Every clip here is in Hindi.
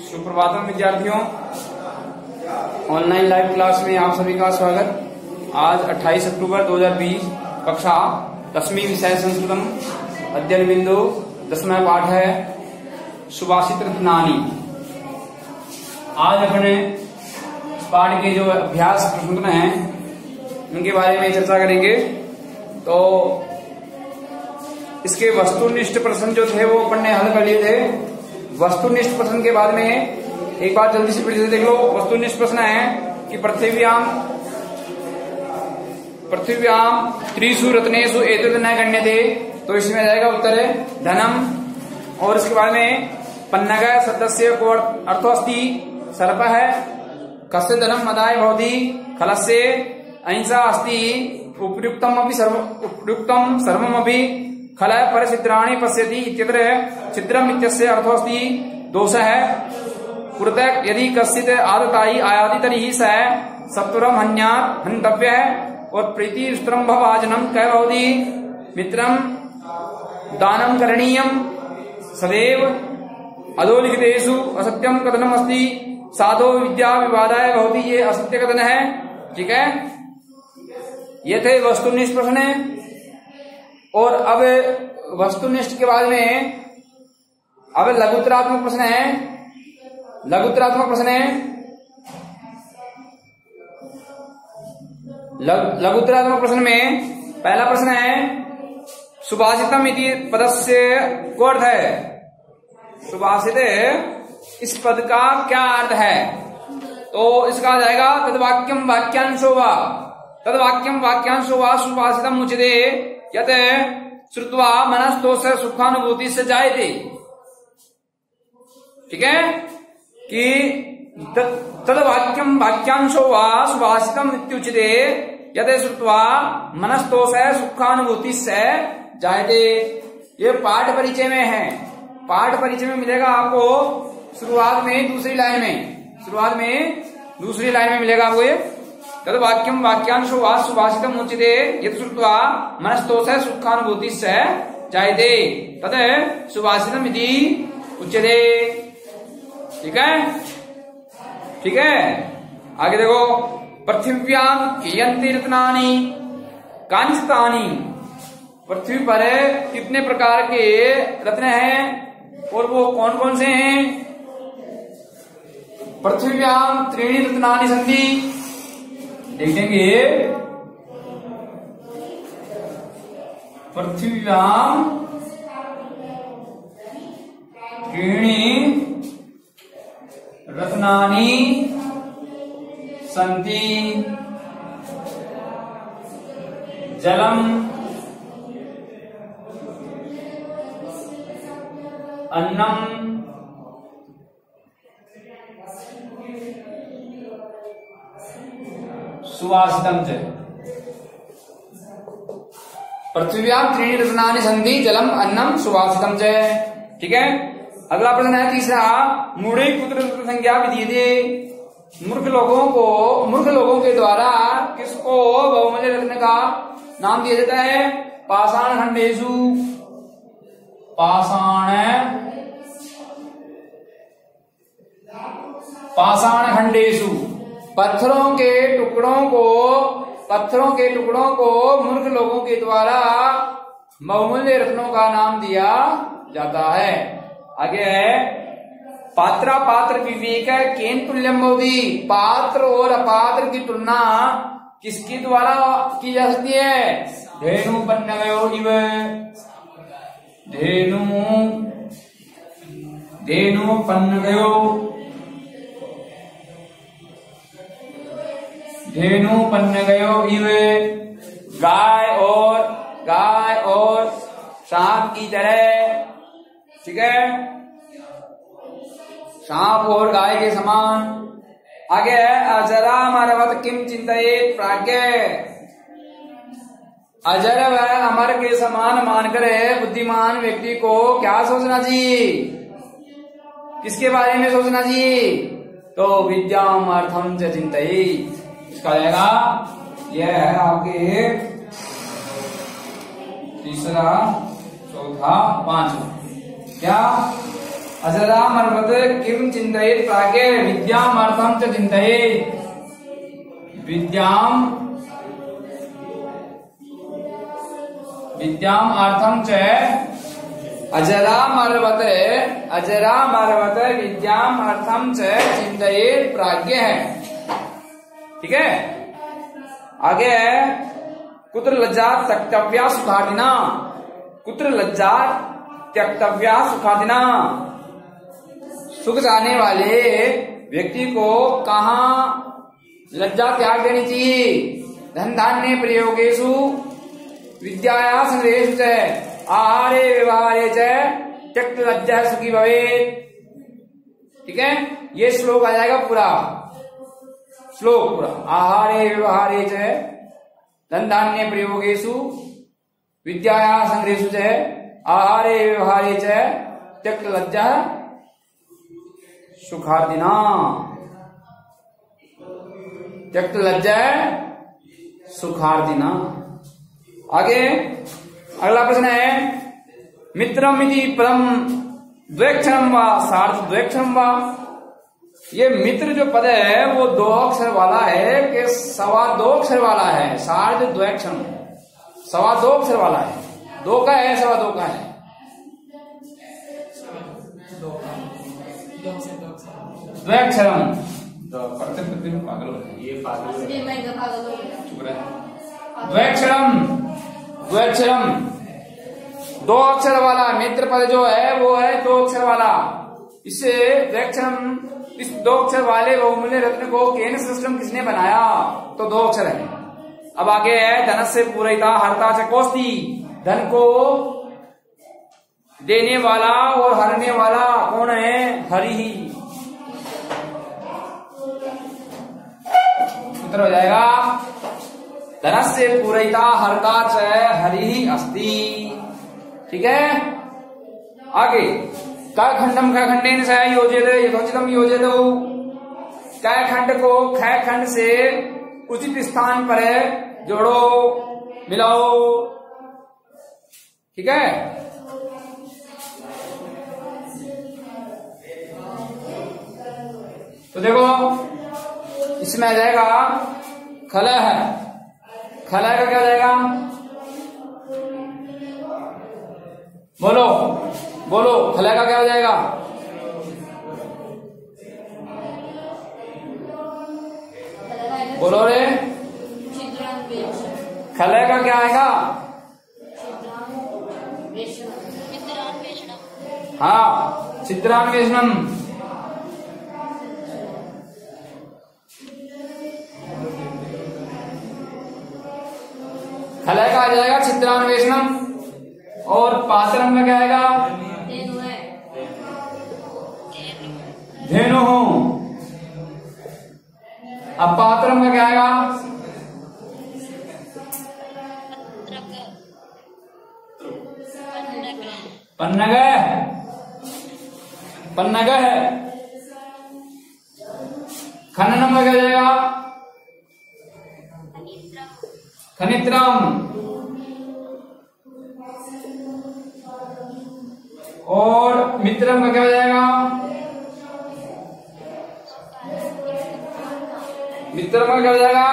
सुप्रभातम विद्यार्थियों, ऑनलाइन लाइव क्लास में आप सभी का स्वागत। आज 28 अक्टूबर 2020 कक्षा 10वीं विषय संस्कृतम अध्ययन बिंदु 10वां पाठ है सुभाषित रत्नानी। आज अपने पाठ के जो अभ्यास प्रश्न हैं उनके बारे में चर्चा करेंगे। तो इसके वस्तुनिष्ठ प्रश्न जो थे वो अपन ने हल कर लिए थे। वस्तुनिष्ठ प्रश्न के बाद में एक बार जल्दी से फिर से देख लो। वस्तुनिष्ठ प्रश्न है कि पृथ्व्याम त्रिषु रत्नेषु एतद् न गण्यते, तो इसमें जाएगा उत्तर है धनम। और इसके बाद में पन्नग शब्दस्य को अर्थो अस्ति सर्प है, कस्य धनम मदाय भवति, खलस्य अहिंसा अस्ति, उपयुक्तम सर्वमपि खल परचित्राणि पश्यति इत्यत्र चित्रम इत्यस्य अर्थो अस्ति दोष है। कृतक यदि कश्चित् आदतायि आयाति तर्हि स सत्वरम हन्यात् हन्तव्य है। और प्रीति स्तंभ भाजनम कह भवति मित्रम दानम करणीयम सदैव अधोलिखितेषु असत्यम कथनम अस्ति साधो विद्या विवादाय भवति। ये असत्य कथन है, ठीक है। ये थे वस्तुनिष्ठ प्रश्न है। और अब वस्तुनिष्ठ के बाद में अब लघुत्तरात्मक प्रश्न है। लघुत्तरात्मक प्रश्न है लघुत्तरात्मक प्रश्न में पहला प्रश्न है सुभाषितम इति पदस्य को अर्थ है। सुभाषित इस पद का क्या अर्थ है? तो इसका आ जाएगा तद्वाक्यम वाक्यांशो वा, तद्वाक्यम वाक्यांशो वा सुभाषितम उच्यते यत श्रुत्वा मनस्तोष सुखानुभूति से जायते। ठीक है कि तद्वाक्यम वाक्यांशो वा सुभाषितम इत्युच्यते यत श्रुत्वा मनस्तोष सुखानुभूति से जायते। ये पाठ परिचय में है। पाठ परिचय में मिलेगा आपको शुरुआत में दूसरी लाइन में मिलेगा आपको ये तद वाक्यम वाक्यांशो वा सुभाषितम उच्यते यत् श्रुत्वा मनस्तोष सुखानुभूति से जायते तद सुभाषितम इति उच्यते। ठीक है। आगे देखो पृथिव्याम कियन्ति रत्नानि कांचितानि। पृथ्वी पर कितने प्रकार के रत्न हैं और वो कौन कौन से हैं? पृथिव्याम त्रीणि रत्नानि सन्ति। देखेंगे पृथ्व्याम त्रीणि रत्नानि सन्ति जलम अन्नम सुभाषितम च। पृथ्व्याम त्रीणि रत्नानि सन्ति जलम अन्नम सुभाषितम च। ठीक है। अगला प्रश्न है तीसरा मूढ़े पुत्र संज्ञा विधीयते। मूर्ख लोगों के द्वारा किसको बहुमूल्य रत्न का नाम दिया जाता है? पाषाण खंडेषु पत्थरों के टुकड़ों को मूर्ख लोगों के द्वारा बहुमूल्य रत्नों का नाम दिया जाता है। आगे है पात्रा पात्र विवेक केन तुल्यम भवति। पात्र और अपात्र की तुलना किसके द्वारा की जा सकती है? धेनु पन्नगयो इव। धेनु पन्नगयो इव। गाय और सांप की तरह। ठीक है। सांप और गाय के समान। आगे है अजरा मरवत किम चिंतयेत प्राज्ञ। अजर व अमर के समान मानकर बुद्धिमान व्यक्ति को क्या सोचना चाहिए? किसके बारे में सोचना चाहिए? तो विद्याम अर्थम च चिंतयेत। इसका जाएगा यह है आपके तीसरा, चौथा, पांचवा। क्या अजरामर्वत किम चिन्तयेत् प्राज्ञ विद्यामर्थं च चिन्तयेत् विद्याम अर्थम च अजरामर्वत विद्याम अर्थम च चिन्तयेत् प्राज्ञ है। ठीक है, आगे है कुत्र लज्जा त्यक्तव्या सुखादिना। कुत्र लज्जा त्यक्तव्या सुखादिना, सुख चाहने वाले व्यक्ति को कहाँ लज्जा त्याग देनी चाहिए। धन धान्य प्रयोगेषु विद्याया संग्रहेषु च आहारे व्यवहारे च त्यक्त लज्जा सुखी भवेत्। ठीक है, ये श्लोक आ जाएगा पूरा श्लोक पूरा। आहारे व्यवहारे च धन धान्य प्रयोगेषु विद्याया संग्रहेषु च आहारे व्यवहारे च त्यक्त लज्जा सुखार्दिना। त्यक्त लज्जा सुखार्दिना। आगे अगला प्रश्न है मित्रम इति पदम द्वैक्षरम वा सार्ध द्वैक्षरम वा। ये मित्र जो पद है वो 2 अक्षर वाला है कि 2.25 अक्षर वाला है। सार्ध द्वैक्षरम 2.25 अक्षर वाला है, 2 का है 2.25 का है। द्वैक्षरम पागल हो ये द्वैक्षरम 2 अक्षर वाला मित्र पद जो है वो है 2 अक्षर वाला। इससे द्वैक्षरम, इस 2 अक्षर वाले बहुमूल्य रत्न को केन सिस्टम किसने बनाया, तो 2 अक्षर है। अब आगे है धनस्य पूरयिता हर्ता च कोस्ति। धन को देने वाला और हरने वाला कौन है, हरि ही। उत्तर हो जाएगा धनस्य पूरयिता हर्ता च हरि ही अस्ति। ठीक है, आगे क खंडम ख खंडेन सह योजित यथोचितम योजित। क खंड को ख खंड से उचित स्थान पर जोड़ो मिलाओ। ठीक है, तो देखो इसमें आ जाएगा खलह। खलह का क्या हो जाएगा, बोलो बोलो, खलह का क्या हो जाएगा। बोलो रे, खलह का क्या आएगा। हाँ, चित्रान्वेषणम। खलह का आ जाएगा चित्रान्वेषणम। और पात्रम का क्या आएगा, धेनु। अब पात्रम का क्या आएगा, पन्नग। पन्नग है। खननम का क्या जाएगा, खनित्रम। और मित्रम का क्या हो जाएगा, मित्रम का क्या हो जाएगा,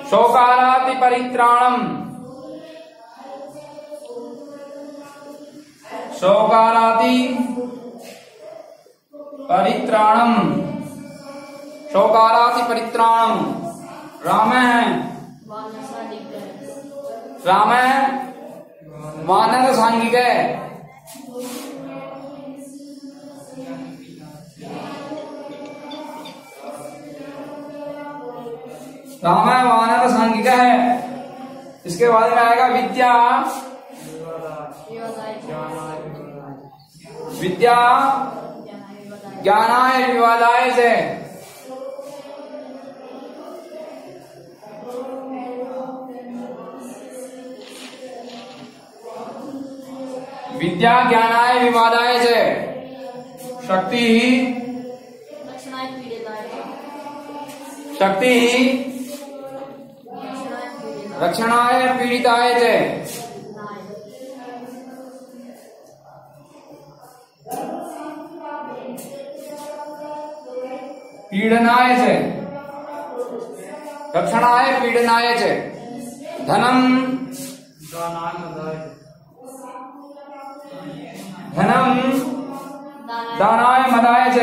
शोकाराति परित्राणम। शोकाराति परित्राणम। शोकाराति परित्राणम। राम है, राम है वानर सांगिक है। राम है वानर सांगिक है। इसके बाद में आएगा विद्या। विद्या ज्ञानाय विवादाय से। विद्या ज्ञानाय विवादाय से। शक्ति ही, शक्ति ही रक्षणाय पीड़िताय से। पीडनाय च, रक्षणाय पीडनाय च, धनम दानाय मदाय च,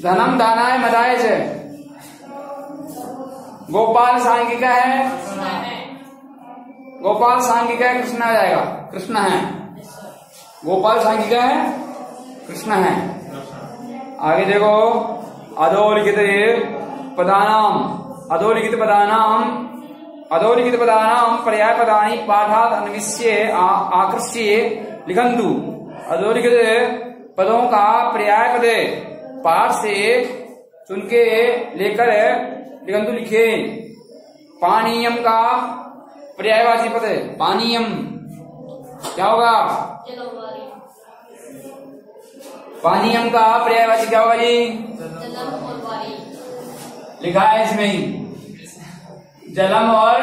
धनम दानाय मदाय च। गोपाल सांगिका है, गोपाल सांगिका है, कृष्ण आ जाएगा, कृष्ण है। गोपाल सांगिका है, कृष्ण है। आगे देखो, अधोलिखित पदानाम, अधोलिखित पदानाम, अधोलिखित पदानाम पर्याय पदानि पाठात् अन्विष्य आकृष्य लिखन्तु। अधोलिखित पदों का पर्याय पद पाठ से चुन के लेकर लिखन्तु लिखे। पानीयम का पर्यायवाची पद है, पानीयम क्या होगा? पानीयम का पर्यायवाची क्या होगा जी? लिखा है इसमें ही, जलम और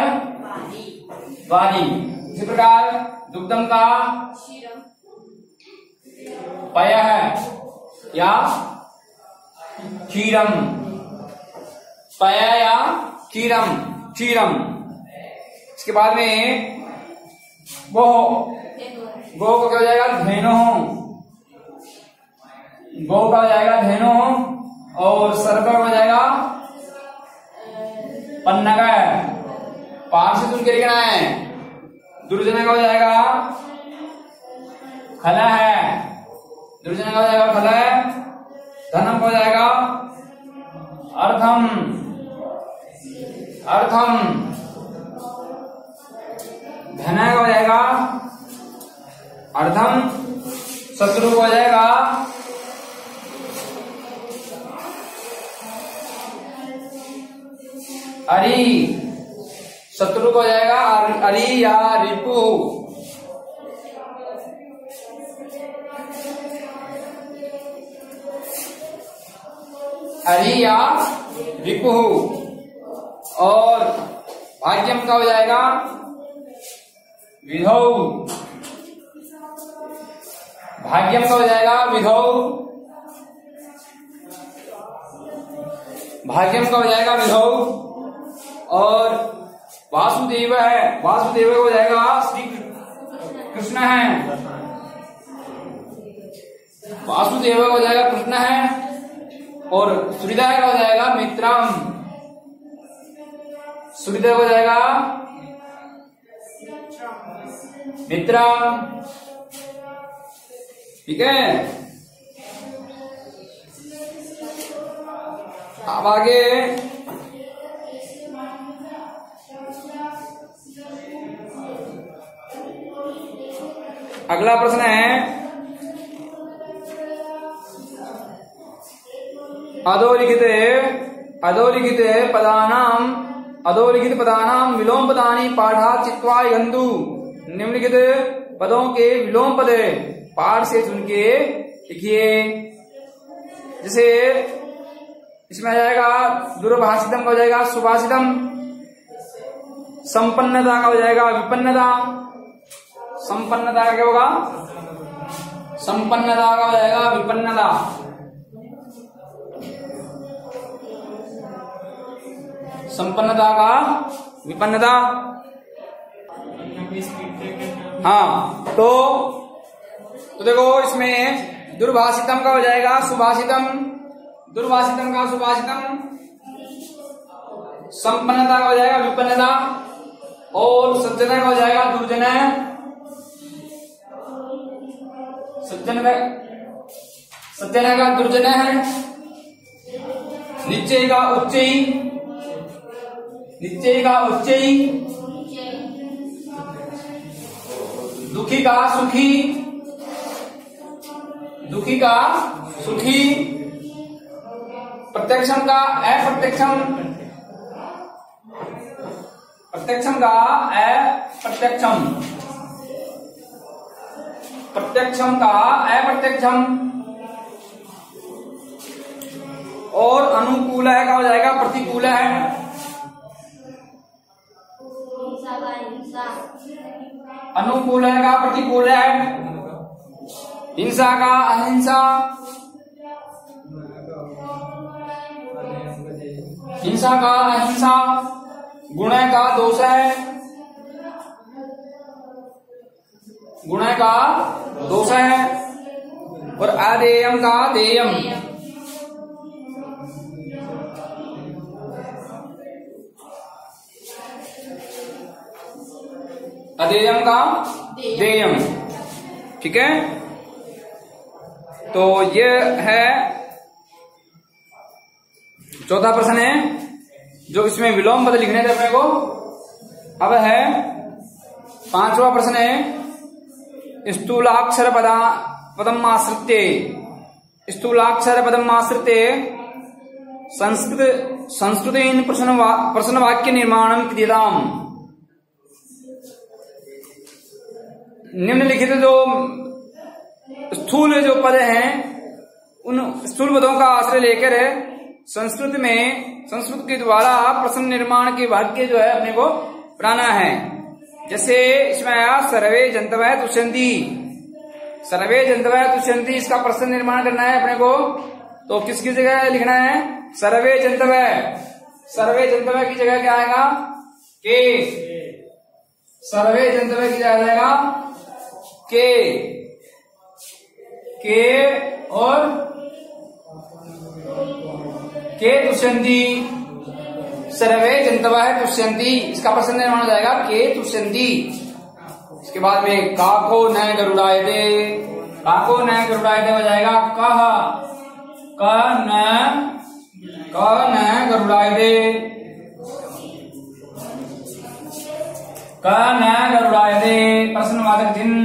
वारी। इसी प्रकार दुग्धम का पय है या क्षीरम, पय या क्षीरम, क्षीरम। इसके बाद में गो, गो का क्या हो जाएगा? धेनु, गो का हो जाएगा धेनु, और सर्प का हो जाएगा पन्नग। पाठ से सुन के लिखना है। दुर्जन का हो जाएगा खल है, दुर्जन का हो जाएगा खल है। धनम का हो जाएगा अर्थम, अर्थम। धन का हो जाएगा अर्धम। शत्रु को हो जाएगा अरि, शत्रु को हो जाएगा अरि या रिपु। अरि या रिपु। और भाग्यम का हो जाएगा विधौ, भाग्यम का हो जाएगा विधौ, भाग्यम का हो जाएगा विधौ। और वासुदेव है, वासुदेव हो जाएगा श्री कृष्ण है, वासुदेव हो जाएगा कृष्ण है। और सूर्यदेव का हो जाएगा मित्रम, सूर्यदेव हो जाएगा मित्रम। ठीक है, अब आगे अगला प्रश्न है, अधोलिखित पदानाम विलोम पदानि पाठात् चित्वा लिखन्तु। निम्नलिखित पदों के विलोम पद पाठ से चुन के लिखिए। जैसे इसमें आ जाएगा दुर्भाषितम का हो जाएगा सुभाषितम, संपन्नता का हो जाएगा विपन्नता, संपन्नता का क्या होगा? संपन्नता का हो जाएगा विपन्नता। संपन्नता का विपन्नता। हाँ, तो देखो इसमें दुर्भाषितम का हो जाएगा सुभाषितम, दुर्भाषितम का सुभाषितम, संपन्नता का हो जाएगा विपन्नता, और सज्जन का हो जाएगा दुर्जन, सज्जन का दुर्जन है। निश्चय का उच्चई, निश्चय का उच्चई, दुखी का सुखी, दुखी का सुखी, प्रत्यक्षम का अप्रत्यक्षम, प्रत्यक्षम का अप्रत्यक्षम, प्रत्यक्षम का अप्रत्यक्षम। और अनुकूल है का हो जाएगा प्रतिकूल है। अनुकूल है का प्रतिकूल है, हिंसा का अहिंसा, हिंसा का अहिंसा, गुण का दोष है, गुण का दोष है, और अदेयम का देयम, अदेयम का देयम। ठीक है, तो ये है चौथा प्रश्न है जो इसमें विलोम पद लिखने थे अपने को। अब है पांचवा प्रश्न है स्थूलाक्षर पदम आश्रित्य, स्थूलाक्षर पदम आश्रित्य संस्कृतेन प्रश्न वाक्य निर्माणम क्रियताम। निम्नलिखित जो स्थूल जो पद हैं उन स्थूल पदों का आश्रय लेकर संस्कृत के द्वारा प्रश्न निर्माण के वाक्य जो है अपने को बनाना है। जैसे इसमें आया सर्वे जंतवः तुष्यन्ति, सर्वे जंतवः तुष्यन्ति, इसका प्रश्न निर्माण करना है अपने को। तो किसकी जगह लिखना है? सर्वे जंतवः, सर्वे जंतवः की जगह क्या आएगा? के, सर्वे जंतवः की जगह आएगा के और के तुष्यन्ति, सर्वे जंतवः तुष्यन्ति, इसका प्रश्न निर्माण हो जाएगा के तुष्यन्ति। इसके बाद में काको न गरुड़ायते, काको न गरुड़ायते हो जाएगा कह, क न गरुड़ायते, क न गरुड़ायते प्रश्नवाचक चिन्ह,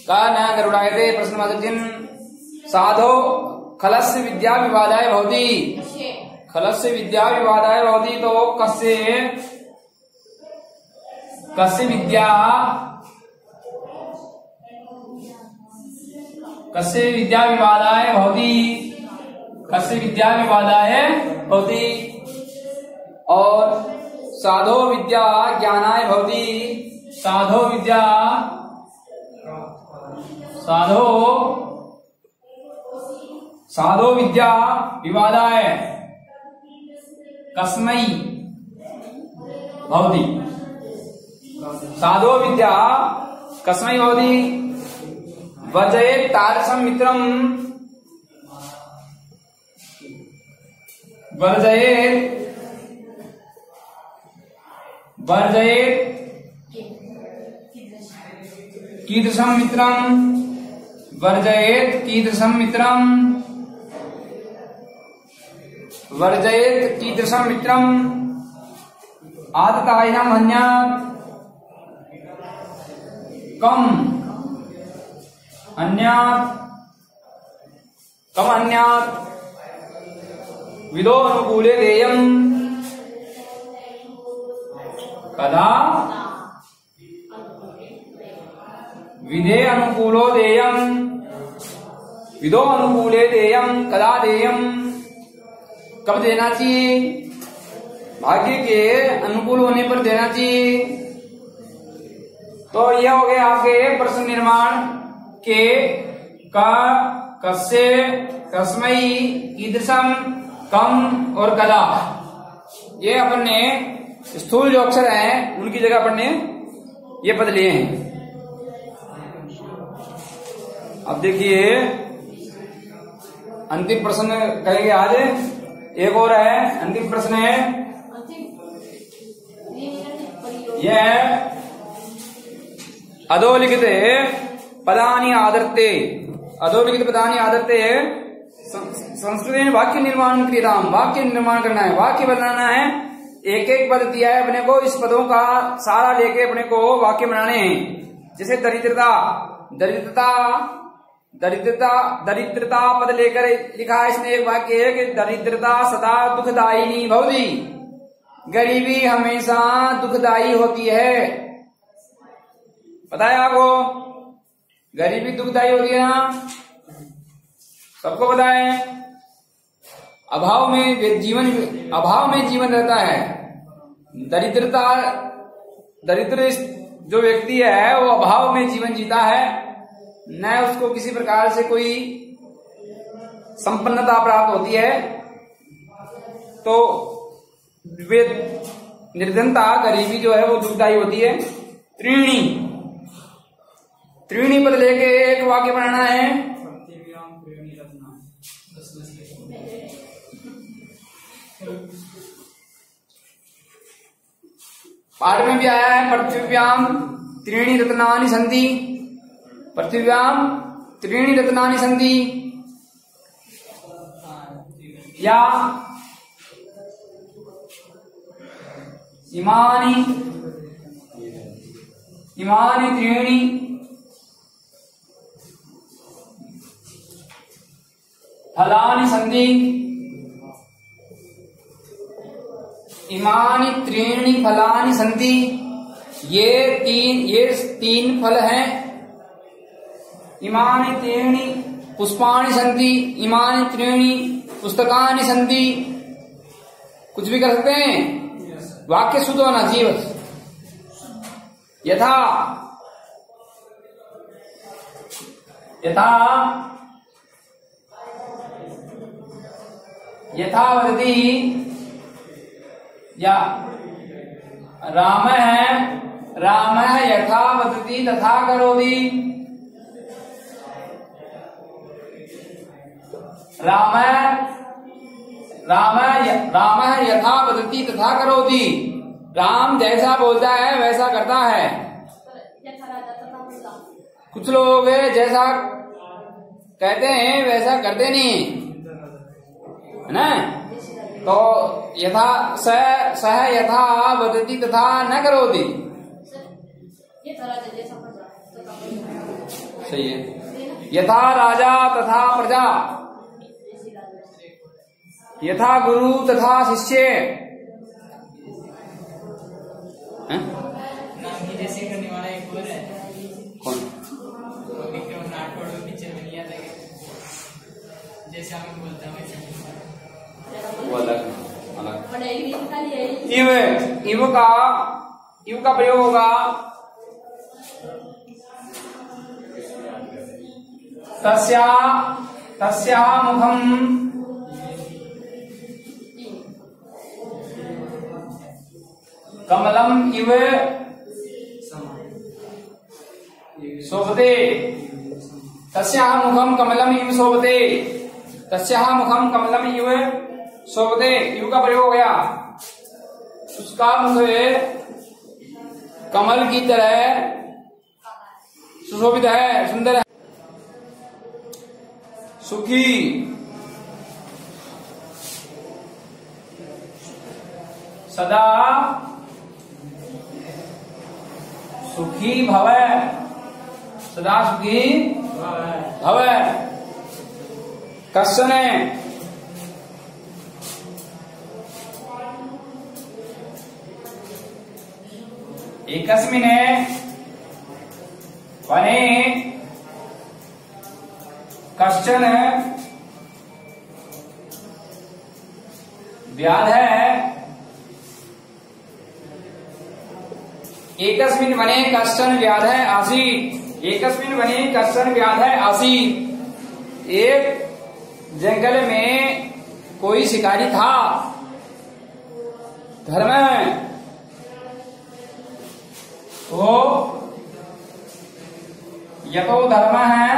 क न गरुड़ायते प्रश्नवाचक चिन्ह। साधो खलस्य विद्या विवादाय भवति, खलस्य विद्या विवादाय भवति, तो कस्य विद्या, कस्य विद्या विवादाय भवति, कस्य विद्या विवादाय भवति। और साधो विद्या ज्ञानाय भवति, साधो विद्या, साधो विद्या विवादाय कस्मै भवति, साधो विद्या कस्मै भवति। वर्जयेत् तादृशं मित्रं, वर्जयेत् कीदृशं मित्रं, वर्जयेत् कीदृशं मित्रं, वर्जयेत् कीदृशं मित्रम्। आततायिनं हन्यात् कम, अन्यात् कम अन्यात्। विदो अनुकूले देयम् कदा, विधे अनुकूलो देयम्, विदो अनुकूले देयम् कदा देयम्, कब देना चाहिए? भाग्य के अनुकूल होने पर देना चाहिए। तो यह हो गया आपके प्रश्न निर्माण के का, कस्य, कस्मै, कीदृशम, कम और कदा। ये अपन ने स्थूल जो अक्षर हैं उनकी जगह अपन ने ये पद लिए हैं। अब देखिए अंतिम प्रश्न करेंगे आज, एक और है अंतिम प्रश्न है, यह अधोलिखित पदानि आदर्ते, अधोलिखित पदानि आदर्ते संस्कृत में वाक्य निर्माण क्रियताम, वाक्य निर्माण करना है, वाक्य बनाना है। एक एक पद दिया है अपने को, इस पदों का सारा लेके अपने को वाक्य बनाने हैं। जैसे दरिद्रता, दरिद्रता, दरिद्रता, दरिद्रता पद लेकर लिखा है इसने एक वाक्य है कि दरिद्रता सदा दुखदायिनी भवति, गरीबी हमेशा दुखदायी होती है। पता है आपको गरीबी दुखदायी होती है ना, सबको पता है। अभाव में जीवन, अभाव में जीवन रहता है। दरिद्रता, दरिद्र जो व्यक्ति है वो अभाव में जीवन जीता है, न उसको किसी प्रकार से कोई संपन्नता प्राप्त होती है, तो वे निर्धनता गरीबी जो है वो दुखदायी होती है। त्रीणी, त्रीणी पद लेके एक वाक्य बनाना है। पाठ में भी आया है, पृथ्व्याम त्रीणी रत्नानि सन्ति, पृथ्व्याम त्रीणी रत्नानि सन्ति, या इमानि इमानि त्रीणी फलानि सन्ति, इमानि त्रीणि फलानि सन्ति। ये तीन फल हैं। इमानि त्रीणि पुष्पाणि सन्ति, इमानि त्रीणि पुस्तकानि सन्ति। कुछ भी कर सकते हैं, वाक्य शुद्ध होना चाहिए बस। यथा यथा यथा वदति, या राम यथा वदति तथा करोति, राम यथा वदति तथा करोति। राम जैसा बोलता है वैसा करता है। कुछ लोग जैसा कहते हैं वैसा करते नहीं है ना। तो यथा सह यथा वदति तथा न करोति, सही है। यथा राजा तथा प्रजा, यथा गुरु तथा शिष्य। जैसे करने वाला एक और है, कौन? पिक्चर में नहीं आता, जैसे हम बोलते हैं वैसे वो अलग अलग। इव का प्रयोग होगा तस्या मुखम कमलम इव शोभते, तस्याः मुखम कमलम इव शोभते, तस्याः मुखम कमलम इव शोभते। इव का प्रयोग हो गया, उसका मुख कमल की तरह सुशोभित है, सुंदर है। सुखी, सदा सुखी भव, सदा सुखी भव। कश्चन एकस्मिन् वने कश्चन व्याधः, एकस्मिन् वने कश्चन व्याधः आसीत्, एकस्मिन् वने कश्चन व्याधः आसीत्। एक जंगल में कोई शिकारी था। धर्म तो यतो धर्म है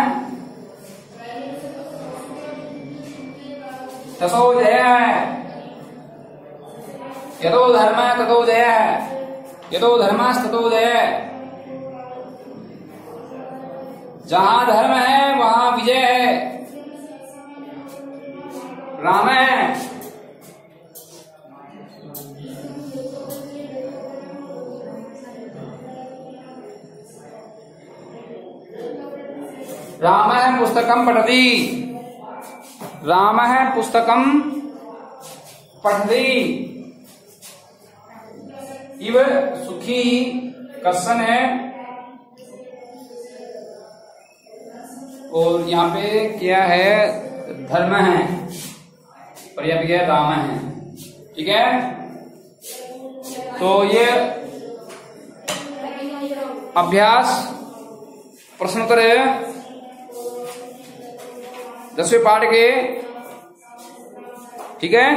ततो जय है, यतो धर्म ततो जय है, यतो धर्मस्ततो जय। जहां धर्म है वहां विजय है। राम है, राम पुस्तकम पठति, राम पुस्तकम पठति। इव सुखी कश्चन है, और यहाँ पे क्या है, धर्म है, और यहाँ पे क्या है, राम है। ठीक है, तो ये अभ्यास प्रश्नोत्तर 10वें पाठ के, ठीक है।